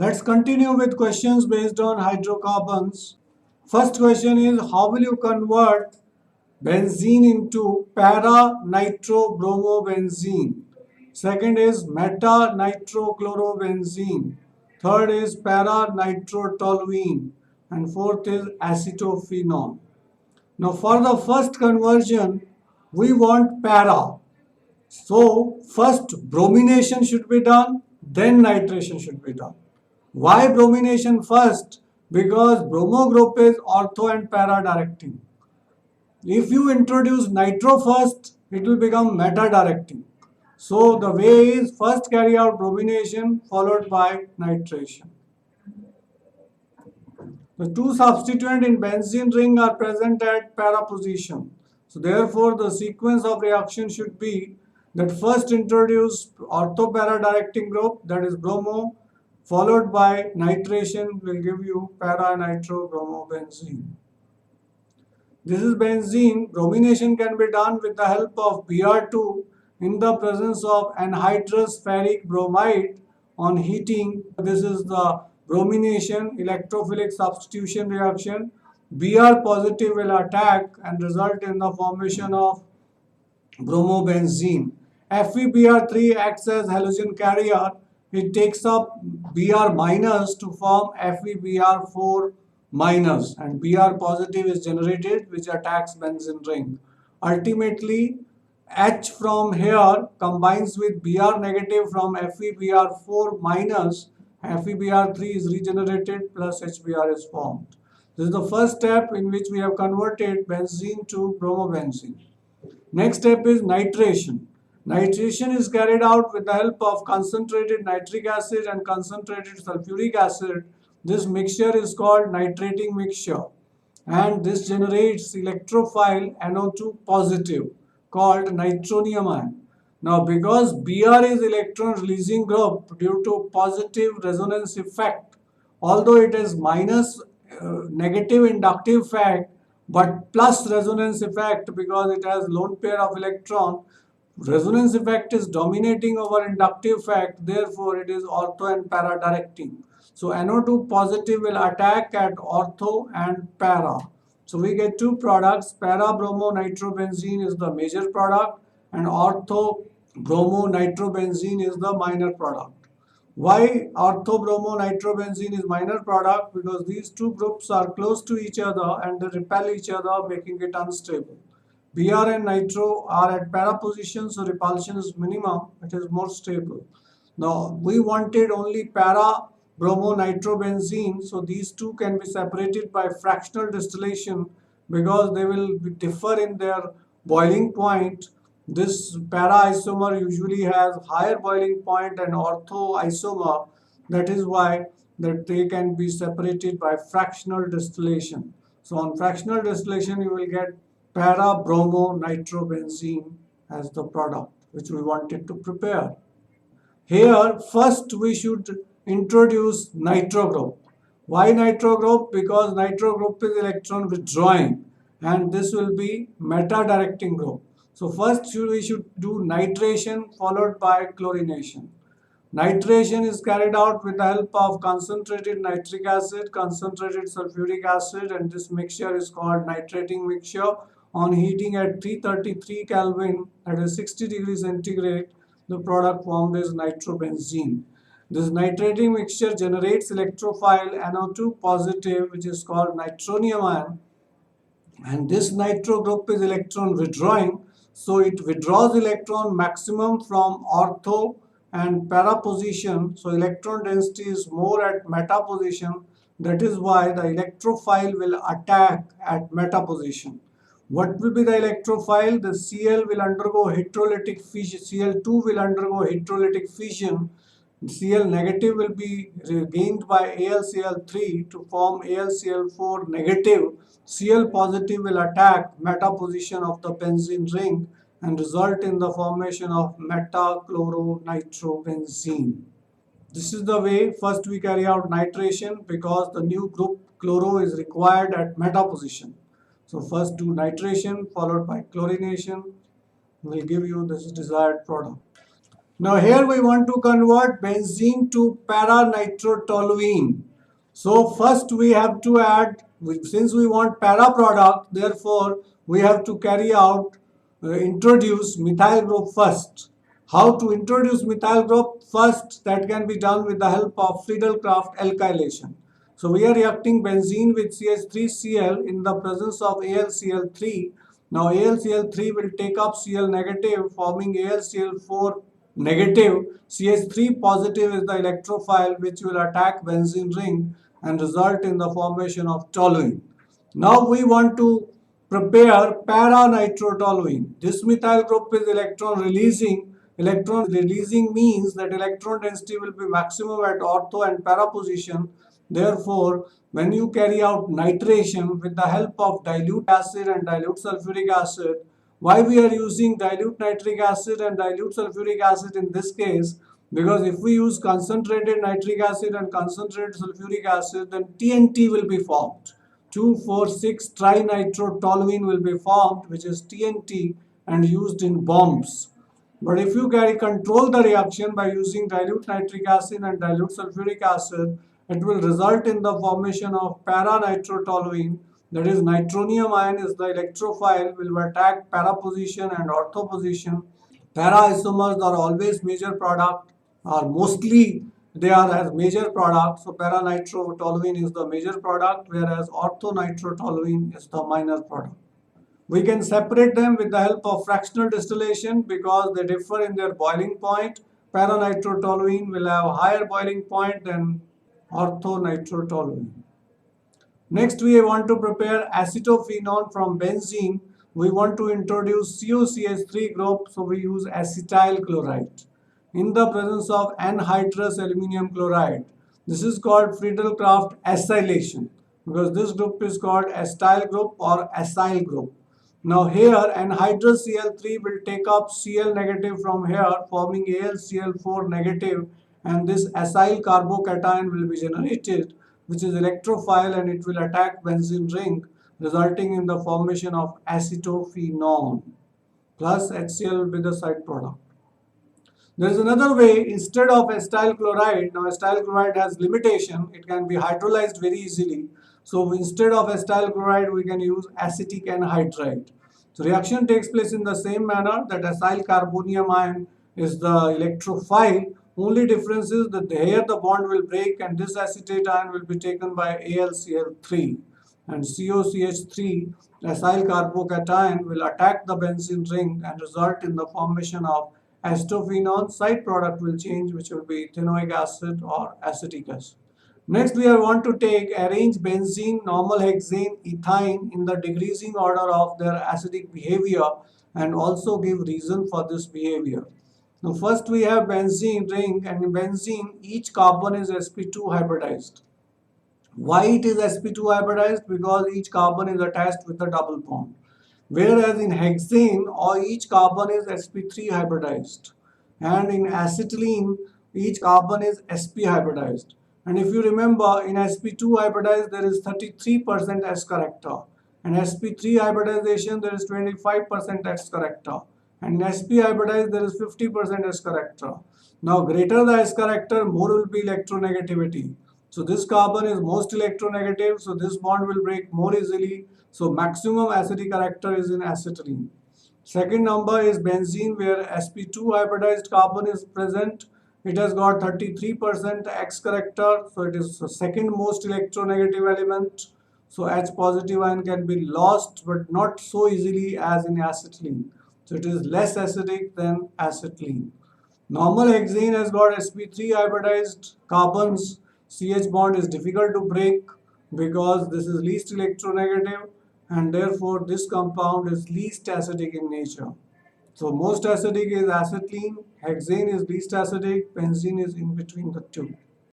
Let's continue with questions based on hydrocarbons. First question is, how will you convert benzene into para-nitrobromobenzene? Second is meta-nitrochlorobenzene. Third is para-nitrotoluene. And fourth is acetophenone. Now for the first conversion, we want para. So first bromination should be done, then nitration should be done. Why bromination first? Because bromo group is ortho and para directing. If you introduce nitro first, it will become meta directing. So the way is first carry out bromination followed by nitration. The two substituents in benzene ring are present at para position. So therefore the sequence of reaction should be that first introduce ortho-para directing group, that is bromo, followed by nitration will give you para-nitrobromobenzene. This is benzene. Bromination can be done with the help of Br2 in the presence of anhydrous ferric bromide on heating. This is the bromination electrophilic substitution reaction. Br positive will attack and result in the formation of bromobenzene. FeBr3 acts as halogen carrier. It takes up Br minus to form FeBr4 minus, and Br positive is generated which attacks benzene ring. Ultimately, H from here combines with Br negative from FeBr4 minus, FeBr3 is regenerated plus HBr is formed. This is the first step in which we have converted benzene to bromobenzene. Next step is nitration. Nitration is carried out with the help of concentrated nitric acid and concentrated sulfuric acid. This mixture is called nitrating mixture, and this generates electrophile NO2 positive called nitronium ion. Now because Br is electron releasing group due to positive resonance effect, although it is minus negative inductive effect but plus resonance effect because it has lone pair of electron, resonance effect is dominating over inductive effect, therefore it is ortho and para directing. So NO2 positive will attack at ortho and para. So we get two products. Para-bromo-nitrobenzene is the major product and ortho-bromo-nitrobenzene is the minor product. Why ortho-bromo-nitrobenzene is minor product? Because these two groups are close to each other and they repel each other, making it unstable. Br and nitro are at para position, so repulsion is minimum, it is more stable. Now we wanted only para bromo-nitrobenzene, so these two can be separated by fractional distillation because they will differ in their boiling point. This para isomer usually has higher boiling point and ortho isomer, that is why that they can be separated by fractional distillation. So on fractional distillation you will get para bromo nitrobenzene as the product which we wanted to prepare. Here first we should introduce nitro group. Why nitro group? Because nitro group is electron withdrawing and this will be meta directing group. So first we should do nitration followed by chlorination. Nitration is carried out with the help of concentrated nitric acid, concentrated sulfuric acid, and this mixture is called nitrating mixture. On heating at 333 Kelvin, that is 60 degrees centigrade, the product formed is nitrobenzene. This nitrating mixture generates electrophile NO2 positive, which is called nitronium ion, and this nitro group is electron withdrawing, so it withdraws electron maximum from ortho and para position, so electron density is more at meta position. That is why the electrophile will attack at meta position. What will be the electrophile? The Cl will undergo hydrolytic fission, Cl2 will undergo hydrolytic fission, Cl negative will be gained by AlCl3 to form AlCl4 negative. Cl positive will attack meta position of the benzene ring and result in the formation of meta-chloronitrobenzene. This is the way first we carry out nitration because the new group chloro is required at meta position. So first do nitration followed by chlorination will give you this desired product. Now here we want to convert benzene to para-nitrotoluene. So first we have to add, since we want para product, therefore we have to carry out, introduce methyl group first. How to introduce methyl group first? That can be done with the help of Friedel-Crafts alkylation. So we are reacting benzene with CH3Cl in the presence of AlCl3. Now AlCl3 will take up Cl negative, forming AlCl4 negative. CH3 positive is the electrophile which will attack benzene ring and result in the formation of toluene. Now we want to prepare para-nitrotoluene. This methyl group is electron releasing. Electron releasing means that electron density will be maximum at ortho and para position. Therefore, when you carry out nitration with the help of dilute acid and dilute sulfuric acid, why we are using dilute nitric acid and dilute sulfuric acid in this case? Because if we use concentrated nitric acid and concentrated sulfuric acid, then TNT will be formed. 2,4,6 trinitrotoluene will be formed, which is TNT and used in bombs. But if you control the reaction by using dilute nitric acid and dilute sulfuric acid, it will result in the formation of para-nitrotoluene. That is, nitronium ion is the electrophile, will attack para position and ortho position. Para isomers are always major product, or mostly they are as major product. So para nitrotoluene is the major product, whereas ortho nitrotoluene is the minor product. We can separate them with the help of fractional distillation because they differ in their boiling point. Para-nitrotoluene will have higher boiling point than ortho-nitrotoluene. Next, we want to prepare acetophenone from benzene. We want to introduce COCH3 group, so we use acetyl chloride in the presence of anhydrous aluminum chloride. This is called Friedel-Crafts acylation because this group is called acetyl group or acyl group. Now here anhydrous Cl3 will take up Cl negative from here, forming AlCl4 negative, and this acyl carbocation will be generated, which is electrophile, and it will attack benzene ring, resulting in the formation of acetophenone. Plus HCl will be the side product. There is another way. Instead of acetyl chloride, now acetyl chloride has limitation, it can be hydrolyzed very easily. So instead of acetyl chloride, we can use acetic anhydride. So reaction takes place in the same manner, that acyl carbonium ion is the electrophile. Only difference is that here the bond will break and this acetate ion will be taken by AlCl3, and COCH3 acyl carbocation will attack the benzene ring and result in the formation of acetophenone. Side product will change, which will be ethanoic acid or acetic acid. Next, we want to arrange benzene, normal hexane, ethine in the decreasing order of their acidic behavior and also give reason for this behavior. Now, first we have benzene ring, and in benzene each carbon is sp2 hybridized. Why it is sp2 hybridized? Because each carbon is attached with a double bond. Whereas in hexane, each carbon is sp3 hybridized, and in acetylene each carbon is sp hybridized. And if you remember, in sp2 hybridized there is 33% S character, and sp3 hybridization there is 25% S character, and in sp hybridized there is 50% S character. Now greater the S character, more will be electronegativity. So this carbon is most electronegative, so this bond will break more easily. So maximum acidic character is in acetylene. Second number is benzene, where sp2 hybridized carbon is present. It has got 33% X character, so it is the second most electronegative element. So H positive ion can be lost, but not so easily as in acetylene. So it is less acidic than acetylene. Normal hexane has got sp3 hybridized carbons. CH bond is difficult to break because this is least electronegative, and therefore this compound is least acidic in nature. So most acidic is acetylene, hexane is least acidic, benzene is in between the two.